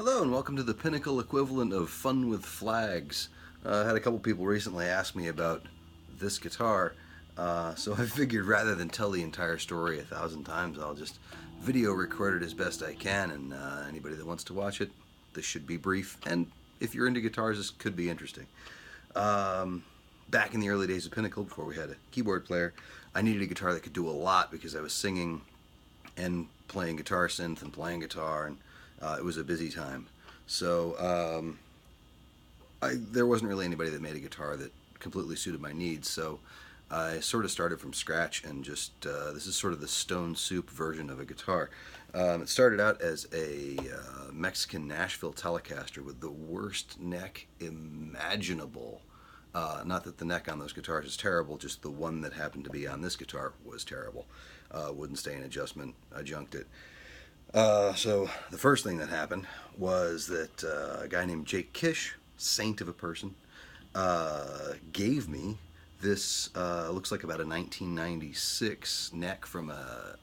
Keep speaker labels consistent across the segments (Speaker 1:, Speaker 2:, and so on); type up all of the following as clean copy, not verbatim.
Speaker 1: Hello and welcome to the Pinnacle equivalent of Fun with Flags. I had a couple people recently ask me about this guitar, so I figured rather than tell the entire story 1,000 times, I'll just video record it as best I can, and anybody that wants to watch it, this should be brief, and if you're into guitars, this could be interesting. Back in the early days of Pinnacle, before we had a keyboard player, I needed a guitar that could do a lot because I was singing and playing guitar synth and playing guitar, and it was a busy time. So there wasn't really anybody that made a guitar that completely suited my needs, so I sort of started from scratch and just, this is sort of the stone soup version of a guitar. It started out as a Mexican Nashville Telecaster with the worst neck imaginable. Not that the neck on those guitars is terrible, just the one that happened to be on this guitar was terrible. Wouldn't stay in adjustment. I junked it. So the first thing that happened was that a guy named Jake Kish, saint of a person, gave me this, looks like about a 1996 neck from a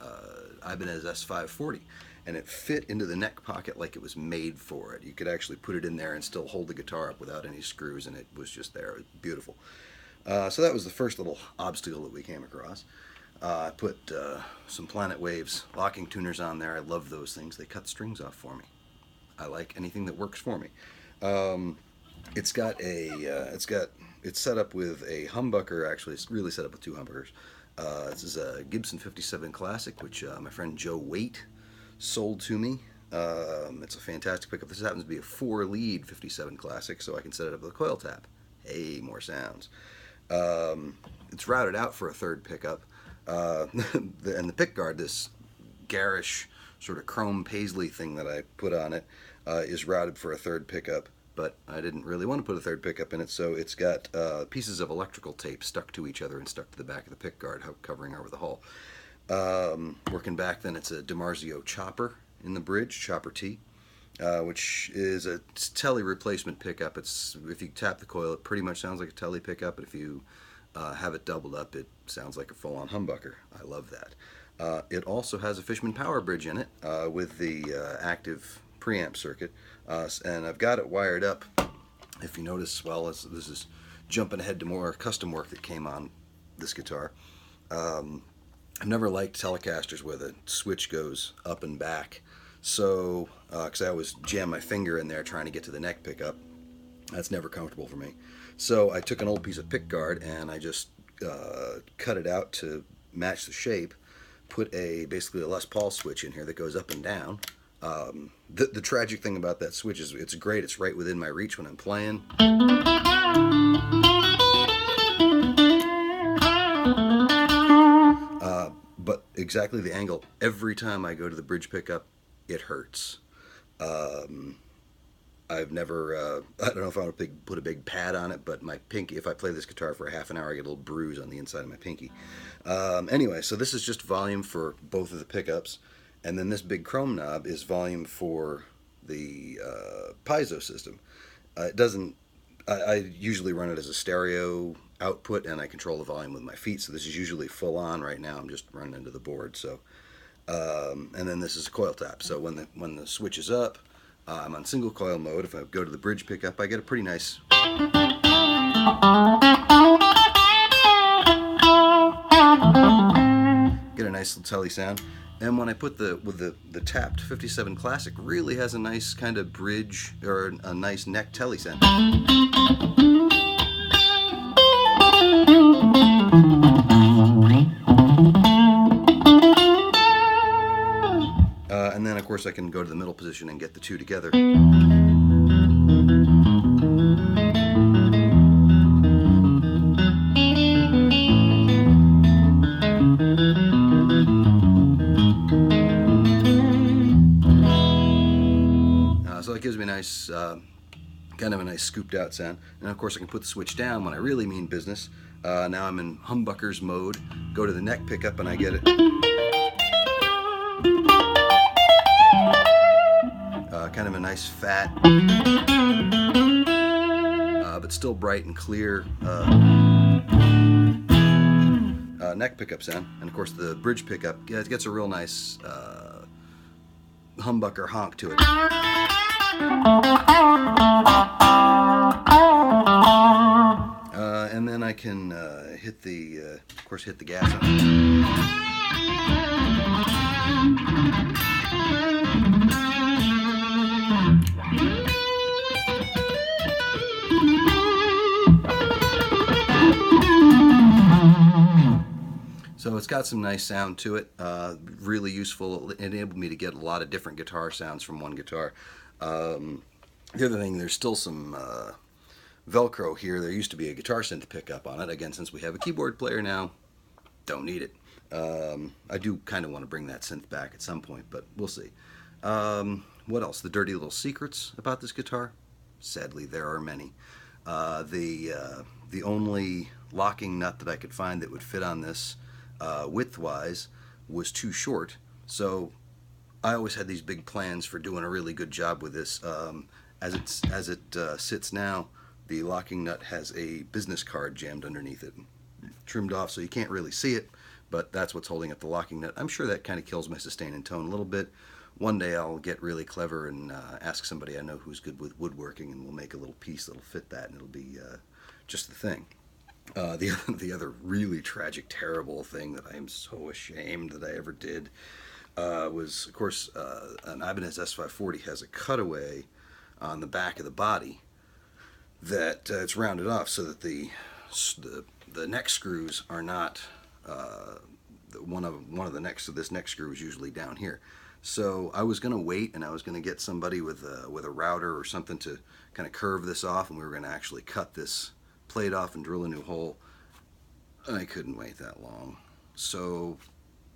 Speaker 1: Ibanez S540, and it fit into the neck pocket like it was made for it. You could actually put it in there and still hold the guitar up without any screws, and it was just there. It was beautiful. So that was the first little obstacle that we came across. I put some Planet Waves locking tuners on there. I love those things. They cut strings off for me. I like anything that works for me. It's set up with a humbucker. Actually, it's really set up with two humbuckers. This is a Gibson 57 Classic, which my friend Joe Waite sold to me. It's a fantastic pickup. This happens to be a 4-lead 57 Classic, so I can set it up with a coil tap. Hey, more sounds. It's routed out for a third pickup. And the pickguard, this garish sort of chrome paisley thing that I put on it, is routed for a third pickup, but I didn't really want to put a third pickup in it, so it's got pieces of electrical tape stuck to each other and stuck to the back of the pickguard, covering over the hull. Working back, then it's a DiMarzio chopper in the bridge, chopper T, which is a Tele replacement pickup. If you tap the coil, it pretty much sounds like a Tele pickup, but if you have it doubled up, it sounds like a full-on humbucker. I love that. It also has a Fishman power bridge in it with the active preamp circuit, and I've got it wired up. If you notice, well, this is jumping ahead to more custom work that came on this guitar. I've never liked Telecasters where the switch goes up and back, so because I always jam my finger in there trying to get to the neck pickup. That's never comfortable for me. So I took an old piece of pickguard and I just cut it out to match the shape, put basically a Les Paul switch in here that goes up and down. The tragic thing about that switch is it's great, it's right within my reach when I'm playing. But exactly the angle, every time I go to the bridge pickup, it hurts. I've never, I don't know if I want to put a big pad on it, but my pinky, if I play this guitar for a half an hour, I get a little bruise on the inside of my pinky. Anyway, so this is just volume for both of the pickups, and then this big chrome knob is volume for the piezo system. I usually run it as a stereo output, and I control the volume with my feet, so this is usually full on. Right now I'm just running into the board. So, and then this is a coil tap, so when the switch is up, I'm on single coil mode. If I go to the bridge pickup, I get a pretty nice little Tele sound. And when I put the tapped 57 Classic, really has a nice kind of bridge or a nice neck Tele sound. And then, of course, I can go to the middle position and get the two together. So that gives me a nice, kind of a nice scooped out sound. And of course, I can put the switch down when I really mean business. Now I'm in humbuckers mode. Go to the neck pickup and I get it. Kind of a nice fat, but still bright and clear neck pickup sound. And of course the bridge pickup, yeah, it gets a real nice humbucker honk to it. And then I can hit the, of course, hit the gas on. So it's got some nice sound to it, really useful. It enabled me to get a lot of different guitar sounds from one guitar. The other thing, there's still some Velcro here. There used to be a guitar synth pickup on it. Again, since we have a keyboard player now, don't need it. I do kind of want to bring that synth back at some point, but we'll see. What else? The dirty little secrets about this guitar? Sadly, there are many. The only locking nut that I could find that would fit on this width-wise was too short, so I always had these big plans for doing a really good job with this. As it sits now, the locking nut has a business card jammed underneath it, trimmed off so you can't really see it, but that's what's holding up the locking nut. I'm sure that kind of kills my sustain and tone a little bit. One day I'll get really clever and ask somebody I know who's good with woodworking, and we'll make a little piece that'll fit that, and it'll be just the thing. The other really tragic, terrible thing that I am so ashamed that I ever did was, of course, an Ibanez S540 has a cutaway on the back of the body that it's rounded off so that the neck screws are not one of the necks. So this neck screw is usually down here. So I was going to wait, and I was going to get somebody with a router or something to kind of curve this off, and we were going to actually cut this plate off and drill a new hole. I couldn't wait that long. So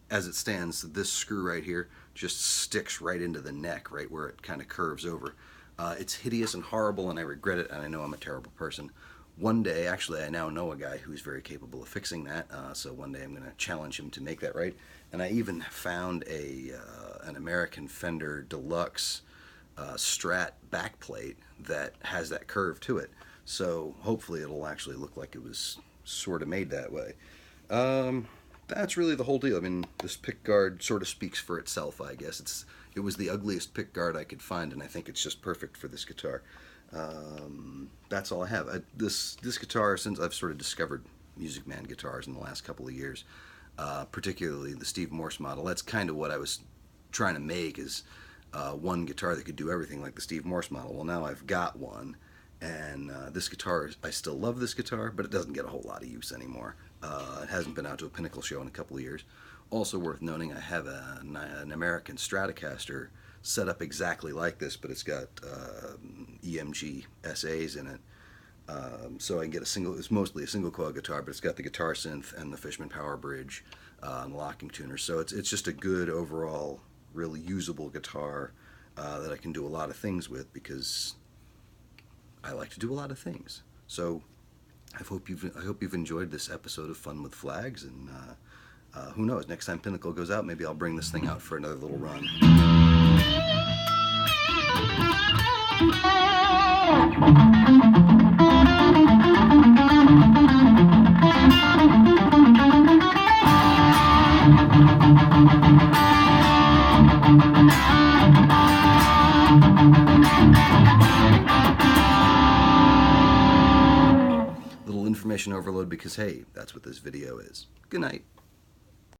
Speaker 1: as it stands, this screw right here just sticks right into the neck, right where it kind of curves over. It's hideous and horrible, and I regret it, and I know I'm a terrible person. One day, actually, I now know a guy who's very capable of fixing that, so one day I'm going to challenge him to make that right. And I even found an American Fender Deluxe Strat backplate that has that curve to it. So hopefully it'll actually look like it was sort of made that way. That's really the whole deal. I mean, this pickguard sort of speaks for itself, I guess. It was the ugliest pickguard I could find, and I think it's just perfect for this guitar. That's all I have. This guitar, since I've sort of discovered Music Man guitars in the last couple of years, particularly the Steve Morse model, that's kind of what I was trying to make, is one guitar that could do everything like the Steve Morse model. Well, now I've got one. And this guitar, I still love this guitar, but it doesn't get a whole lot of use anymore. It hasn't been out to a Pinnacle show in a couple of years. Also worth noting, I have an American Stratocaster set up exactly like this, but it's got EMG SAs in it. So I can get it's mostly a single coil guitar, but it's got the guitar synth and the Fishman power bridge and the locking tuner. So it's just a good overall, really usable guitar that I can do a lot of things with, because I like to do a lot of things. So I hope you've enjoyed this episode of Fun with Flags, and who knows, next time Pinnacle goes out, maybe I'll bring this thing out for another little run. Little information overload because, hey, that's what this video is. Good night.